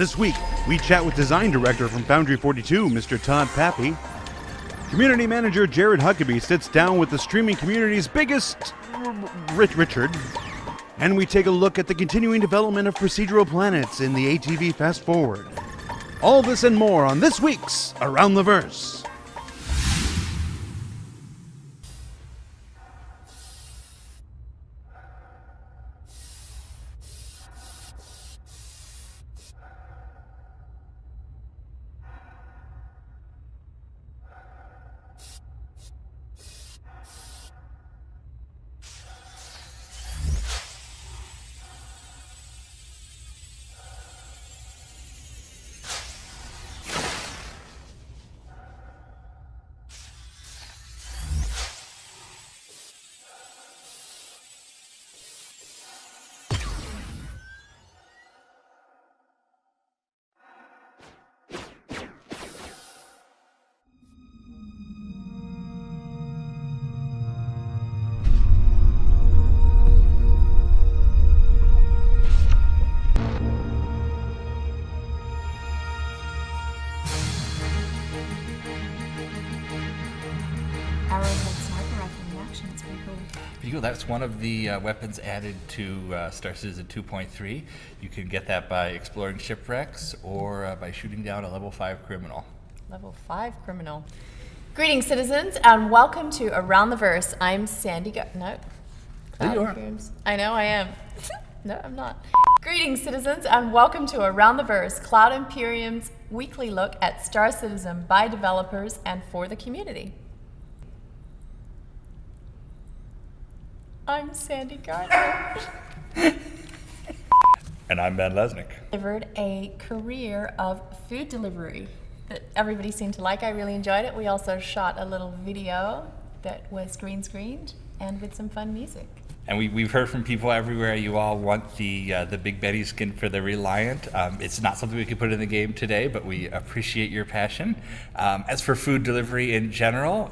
This week, we chat with Design Director from Foundry 42, Mr. Todd Pappy. Community Manager Jared Huckabee sits down with the streaming community's biggest, Richard. And we take a look at the continuing development of procedural planets in the ATV Fast Forward. All this and more on this week's Around the Verse. That's one of the weapons added to Star Citizen 2.3. You can get that by exploring shipwrecks or by shooting down a level 5 criminal. Level 5 criminal. Greetings, citizens, and welcome to Around the Verse. I'm Sandy. No. There you are. I know I am. No, I'm not. Greetings, citizens, and welcome to Around the Verse, Cloud Imperium's weekly look at Star Citizen by developers and for the community. I'm Sandy Gardner. And I'm Ben Lesnick. Delivered a career of food delivery that everybody seemed to like. I really enjoyed it. We also shot a little video that was green screened and with some fun music. And we've heard from people everywhere. You all want the Big Betty skin for the Reliant. It's not something we can put in the game today, but we appreciate your passion. As for food delivery in general,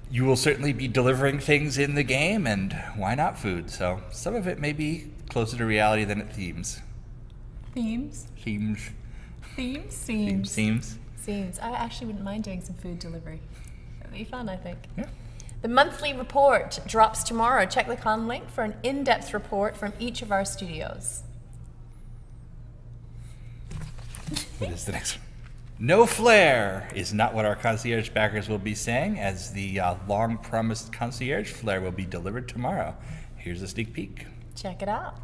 you will certainly be delivering things in the game, and why not food? So some of it may be closer to reality than it seems. Themes? Themes. Themes? Seems. Seems. Seems. I actually wouldn't mind doing some food delivery. It would be fun, I think. Yeah. The monthly report drops tomorrow. Check the con link for an in-depth report from each of our studios. What is the next one? No flare is not what our concierge backers will be saying, as the long-promised concierge flare will be delivered tomorrow. Here's a sneak peek. Check it out.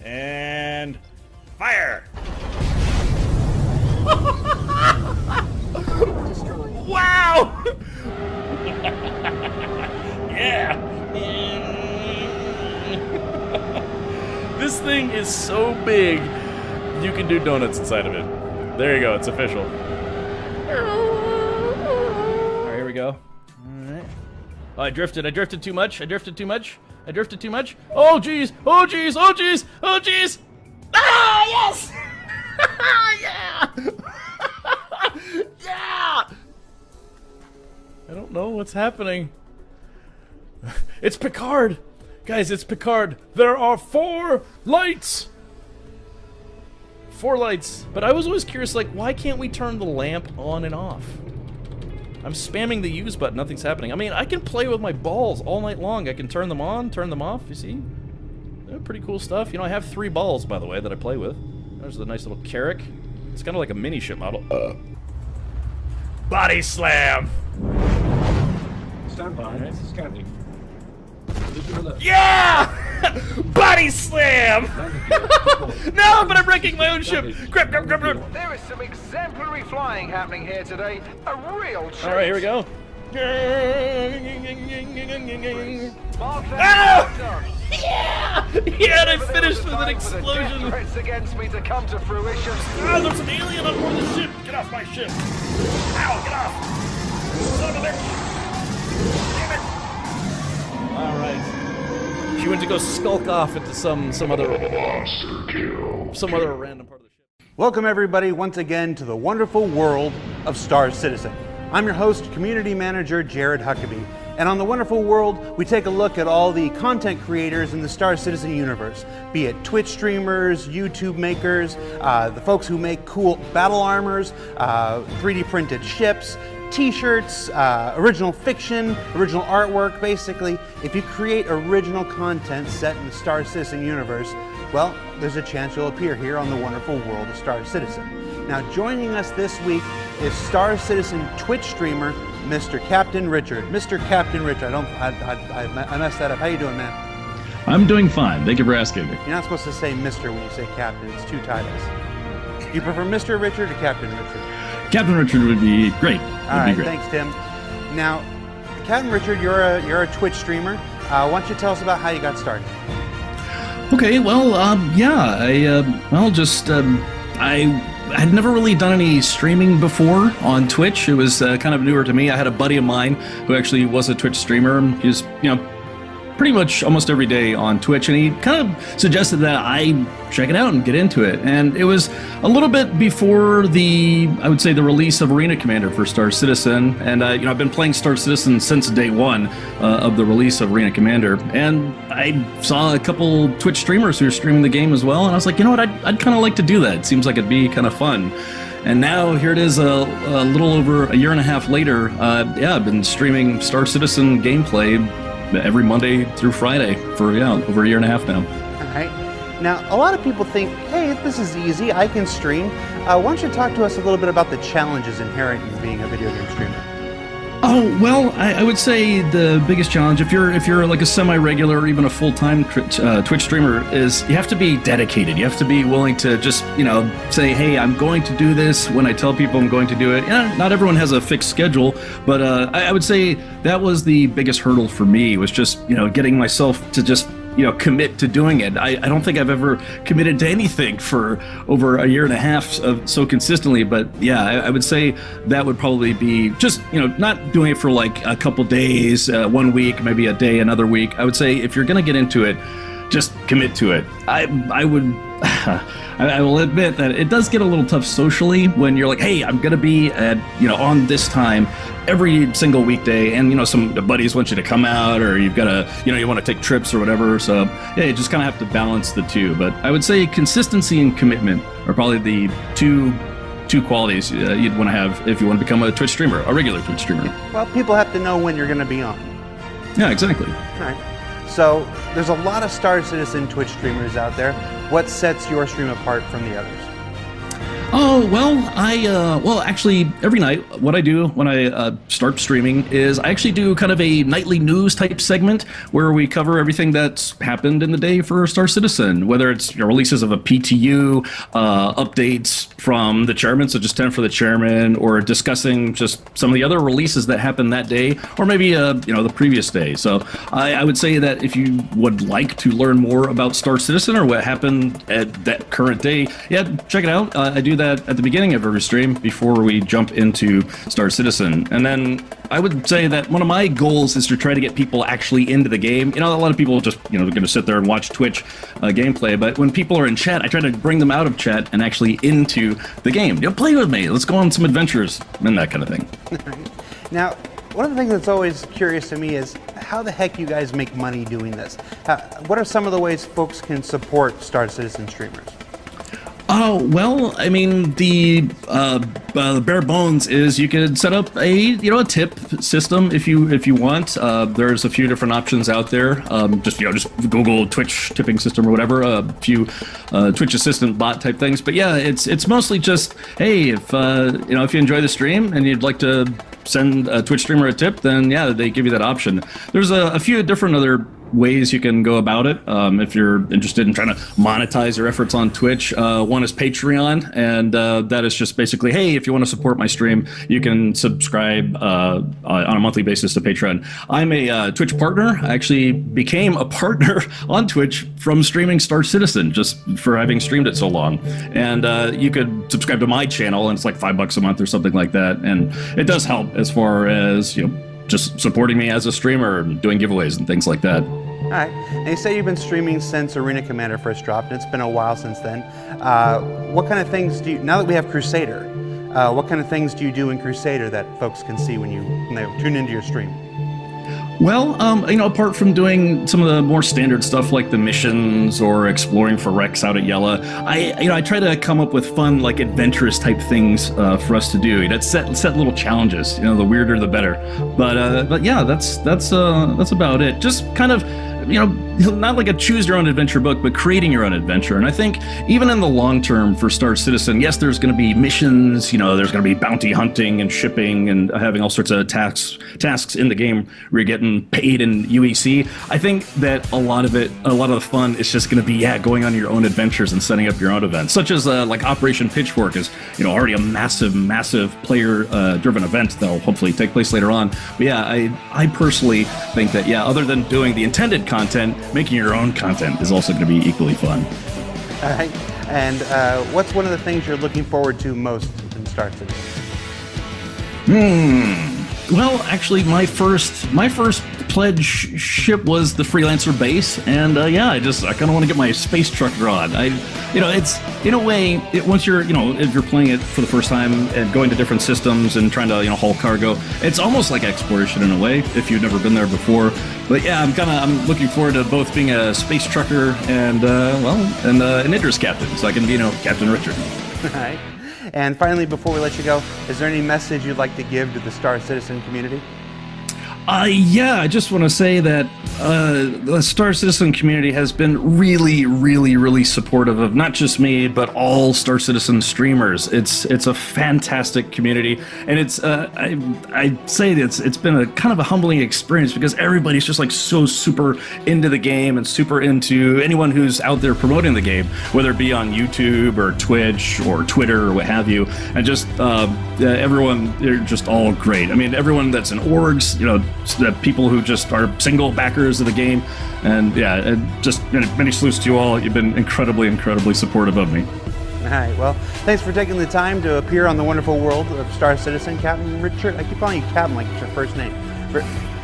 And fire! Wow! Yeah! This thing is so big, you can do donuts inside of it. There you go, it's official. Alright, here we go. Alright. Oh, I drifted too much. Oh, jeez! Oh, jeez! Ah, yes! Yeah! Yeah! I don't know what's happening. It's Picard! Guys, it's Picard. There are 4 lights! 4 lights. But I was always curious, like, why can't we turn the lamp on and off? I'm spamming the use button, nothing's happening. I mean, I can play with my balls all night long. I can turn them on, turn them off, you see? They're pretty cool stuff. You know, I have 3 balls, by the way, that I play with. There's the nice little Carrack. It's kind of like a mini ship model. Body slam! Stand by. Alright. Scanning. Yeah! Body slam! No, but I'm wrecking my own ship! Grab! There is some exemplary flying happening here today. A real treat. Alright, here we go. Well done, Ah! well done. Yeah! Yeah, and I But there finished was with a an time for the explosion. death threats against me to come to fruition. Ah, there's an alien on board the ship! Get off my ship! Ow, get off! Son of a bitch! Damn it! Alright. She went to go skulk off into some other random part of the ship. Welcome everybody once again to the wonderful world of Star Citizen. I'm your host, Community Manager Jared Huckabee, and on the wonderful world, we take a look at all the content creators in the Star Citizen universe, be it Twitch streamers, YouTube makers, the folks who make cool battle armors, 3D printed ships, t-shirts, original fiction, original artwork. Basically, if you create original content set in the Star Citizen universe, well, there's a chance you'll appear here on the wonderful world of Star Citizen. Now, joining us this week is Star Citizen Twitch streamer, Mr. Captain Richard. Mr. Captain Richard, I messed that up. How you doing, man? I'm doing fine. Thank you for asking. You're not supposed to say Mr. when you say Captain. It's 2 titles. You prefer Mr. Richard or Captain Richard? Captain Richard would be great. All right, thanks, Tim. Now, Captain Richard, you're a Twitch streamer. Why don't you tell us about how you got started? Okay, well, I had never really done any streaming before on Twitch. It was kind of newer to me. I had a buddy of mine who actually was a Twitch streamer. He was, pretty much almost every day on Twitch, and he kind of suggested that I check it out and get into it. And it was a little bit before the release of Arena Commander for Star Citizen. And I've been playing Star Citizen since day one of the release of Arena Commander. And I saw a couple Twitch streamers who were streaming the game as well, and I was like, you know what, I'd kind of like to do that. It seems like it'd be kind of fun. And now here it is, a little over a year and a half later. I've been streaming Star Citizen gameplay every Monday through Friday for over a year and a half now. All right. Now, a lot of people think, hey, this is easy, I can stream. Why don't you talk to us a little bit about the challenges inherent in being a video game streamer? Oh, well, I would say the biggest challenge, if you're like a semi-regular or even a full-time Twitch streamer, is you have to be dedicated. You have to be willing to just, say, hey, I'm going to do this when I tell people I'm going to do it. Not everyone has a fixed schedule, but I would say that was the biggest hurdle for me, was just, getting myself to just commit to doing it. I don't think I've ever committed to anything for over a year and a half so consistently, but yeah, I would say that would probably be just, not doing it for like a couple days, 1 week, maybe a day, another week. I would say if you're going to get into it, just commit to it. I will admit that it does get a little tough socially when you're like, hey, I'm going to be at, on this time every single weekday, and, some buddies want you to come out, or you've got to, you want to take trips or whatever. So, yeah, you just kind of have to balance the two. But I would say consistency and commitment are probably the two qualities you'd want to have if you want to become a Twitch streamer, a regular Twitch streamer. Well, people have to know when you're going to be on. Yeah, exactly. All right. So there's a lot of Star Citizen Twitch streamers out there. What sets your stream apart from the others? Oh, well, actually, every night, what I do when I start streaming is I actually do kind of a nightly news type segment where we cover everything that's happened in the day for Star Citizen, whether it's releases of a PTU, updates from the chairman, so just 10 for the chairman, or discussing just some of the other releases that happened that day, or maybe, the previous day. So I would say that if you would like to learn more about Star Citizen or what happened at that current day, yeah, check it out. I do that at the beginning of every stream before we jump into Star Citizen. And then I would say that one of my goals is to try to get people actually into the game. A lot of people just, they're going to sit there and watch Twitch gameplay, but when people are in chat, I try to bring them out of chat and actually into the game. Play with me. Let's go on some adventures and that kind of thing. Now, one of the things that's always curious to me is how the heck you guys make money doing this? What are some of the ways folks can support Star Citizen streamers? Oh, well, I mean, the bare bones is you could set up a tip system if you want. There's a few different options out there. Just Google Twitch tipping system or whatever. A few Twitch assistant bot type things. But yeah, it's mostly just, hey, if if you enjoy the stream and you'd like to send a Twitch streamer a tip, then yeah, they give you that option. There's a few different other ways you can go about it if you're interested in trying to monetize your efforts on Twitch. One is Patreon, and that is just basically, hey, if you want to support my stream, you can subscribe on a monthly basis to Patreon. I'm a Twitch partner. I actually became a partner on Twitch from streaming Star Citizen, just for having streamed it so long. And you could subscribe to my channel, and it's like $5 a month or something like that. And it does help as far as, just supporting me as a streamer and doing giveaways and things like that. All right. And you say you've been streaming since Arena Commander first dropped, and it's been a while since then. What kind of things do you, now that we have Crusader, what kind of things do you do in Crusader that folks can see when they tune into your stream? Well, apart from doing some of the more standard stuff like the missions or exploring for wrecks out at Yella, I try to come up with fun, like adventurous type things for us to do. Set little challenges. The weirder the better. But yeah, that's about it. Just kind of, not like a choose your own adventure book, but creating your own adventure. And I think even in the long term for Star Citizen, yes, there's going to be missions, there's going to be bounty hunting and shipping and having all sorts of tasks in the game where you're getting paid in UEC. I think that a lot of the fun is just going to be, going on your own adventures and setting up your own events, such as like Operation Pitchfork is, already a massive player driven event that'll hopefully take place later on. But yeah, I personally think that, other than doing the intended content, making your own content is also going to be equally fun. All right. And what's one of the things you're looking forward to most in Star Citizen? Well, actually, my first pledge ship was the freelancer base, and I kind of want to get my space truck drawn. It's in a way, once you're, if you're playing it for the first time and going to different systems and trying to, haul cargo, it's almost like exploration in a way if you've never been there before. But yeah, I'm looking forward to both being a space trucker and an interest captain, so I can be, Captain Richard. All right. And finally, before we let you go, is there any message you'd like to give to the Star Citizen community? I just want to say that the Star Citizen community has been really supportive of not just me, but all Star Citizen streamers. It's a fantastic community, and I'd say it's been a kind of a humbling experience because everybody's just like so super into the game and super into anyone who's out there promoting the game, whether it be on YouTube or Twitch or Twitter or what have you, and just everyone, they're just all great. I mean, everyone that's in orgs, the people who just are single backers of the game, and just many salutes to you all. You've been incredibly supportive of me. All right, well, thanks for taking the time to appear on the wonderful world of Star Citizen. Captain Richard, I keep calling you Captain like it's your first name.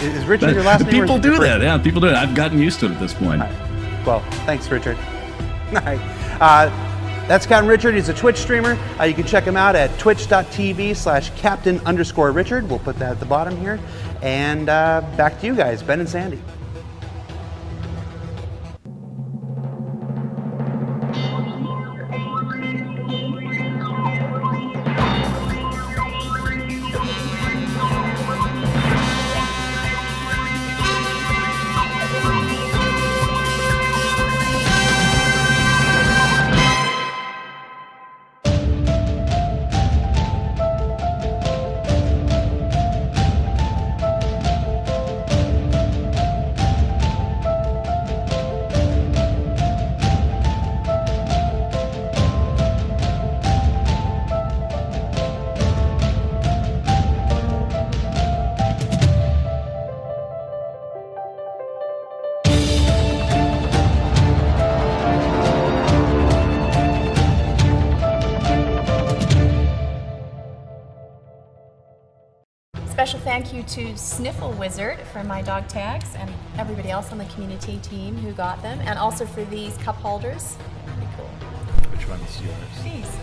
Is Richard your last name? People do that, yeah, people do it. I've gotten used to it at this point. All right. Well, thanks, Richard. All right. That's Captain Richard. He's a Twitch streamer. You can check him out at twitch.tv/Captain_Richard. We'll put that at the bottom here. And back to you guys, Ben and Sandy. special thank you to Sniffle Wizard for my dog tags and everybody else on the community team who got them, and also for these cup holders. Pretty cool. Which one's yours? These.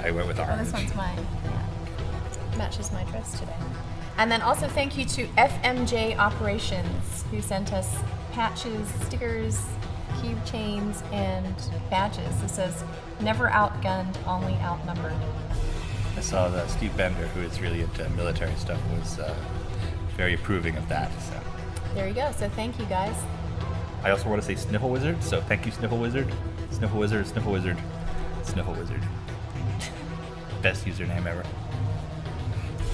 I went with Oh, orange. this one's mine. Yeah. Matches my dress today. And then also thank you to FMJ Operations, who sent us patches, stickers, keychains, and badges. It says, never outgunned, only outnumbered. I saw that Steve Bender, who is really into military stuff, was very approving of that. So There you go. So thank you, guys. I also want to say Sniffle Wizard, so thank you, Sniffle Wizard. Sniffle Wizard, Sniffle Wizard, Sniffle Wizard. Best username ever.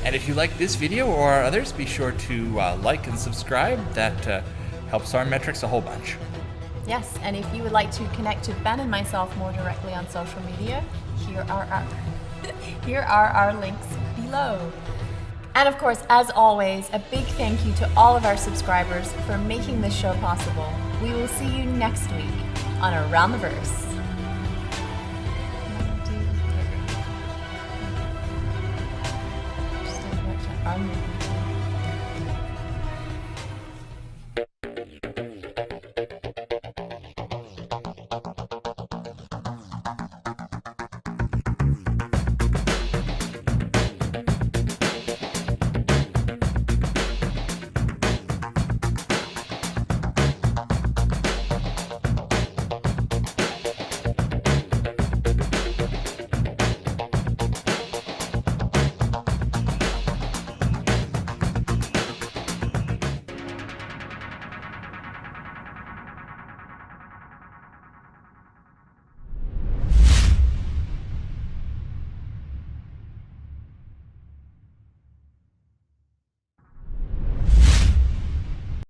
And if you like this video or others, be sure to like and subscribe. That helps our metrics a whole bunch. Yes, and if you would like to connect to Ben and myself more directly on social media, here are our links below. And of course, as always, a big thank you to all of our subscribers for making this show possible. We will see you next week on Around the Verse. Just don't watch it.